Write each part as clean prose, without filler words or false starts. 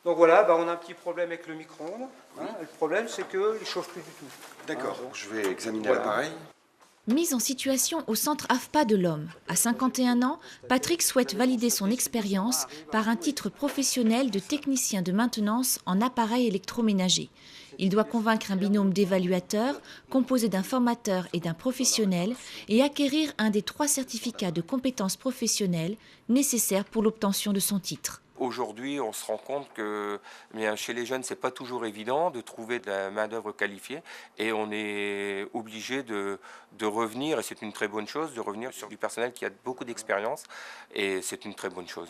Donc voilà, on a un petit problème avec le micro-ondes. Le problème, c'est qu'il ne chauffe plus du tout. D'accord, Donc, je vais examiner voilà. l'appareil. Mise en situation au centre AFPA de l'Homme. À 51 ans, Patrick souhaite valider son expérience par un titre professionnel de technicien de maintenance en appareils électroménagers. Il doit convaincre un binôme d'évaluateurs, composé d'un formateur et d'un professionnel, et acquérir un des 3 certificats de compétences professionnelles nécessaires pour l'obtention de son titre. Aujourd'hui, on se rend compte que chez les jeunes, c'est pas toujours évident de trouver de la main-d'œuvre qualifiée et on est obligé de revenir, et c'est une très bonne chose, de revenir sur du personnel qui a beaucoup d'expérience et c'est une très bonne chose.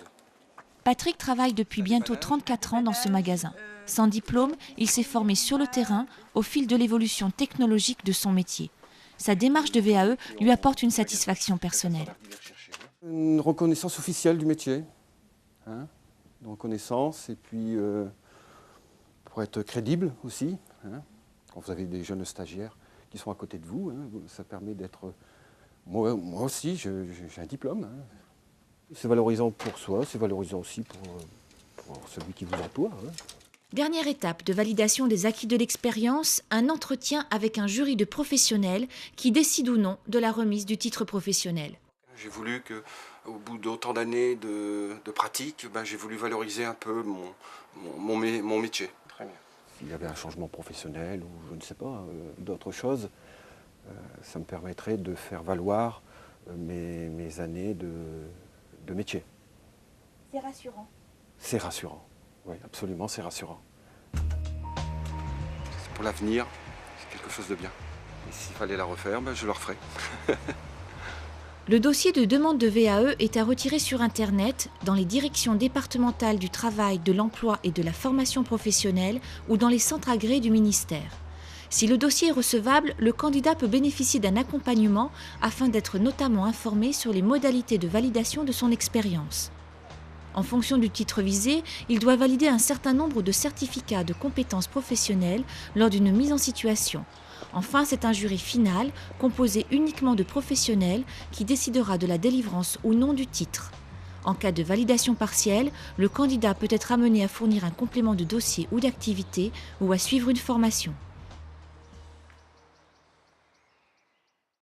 Patrick travaille depuis bientôt 34 ans dans ce magasin. Sans diplôme, il s'est formé sur le terrain au fil de l'évolution technologique de son métier. Sa démarche de VAE lui apporte une satisfaction personnelle. Une reconnaissance officielle du métier. De reconnaissance et puis pour être crédible aussi. Quand vous avez des jeunes stagiaires qui sont à côté de vous, ça permet d'être... Moi aussi, j'ai un diplôme. C'est valorisant pour soi, c'est valorisant aussi pour celui qui vous emploie. Dernière étape de validation des acquis de l'expérience, un entretien avec un jury de professionnels qui décide ou non de la remise du titre professionnel. J'ai voulu qu'au bout d'autant d'années de pratique, j'ai voulu valoriser un peu mon métier. Très bien. S'il y avait un changement professionnel ou je ne sais pas, d'autres choses, ça me permettrait de faire valoir mes années de métier. C'est rassurant. C'est rassurant, oui, absolument, c'est rassurant. C'est pour l'avenir, c'est quelque chose de bien. Et s'il fallait la refaire, je le referais. Le dossier de demande de VAE est à retirer sur Internet, dans les directions départementales du travail, de l'emploi et de la formation professionnelle ou dans les centres agréés du ministère. Si le dossier est recevable, le candidat peut bénéficier d'un accompagnement afin d'être notamment informé sur les modalités de validation de son expérience. En fonction du titre visé, il doit valider un certain nombre de certificats de compétences professionnelles lors d'une mise en situation. Enfin, c'est un jury final, composé uniquement de professionnels, qui décidera de la délivrance ou non du titre. En cas de validation partielle, le candidat peut être amené à fournir un complément de dossier ou d'activité ou à suivre une formation.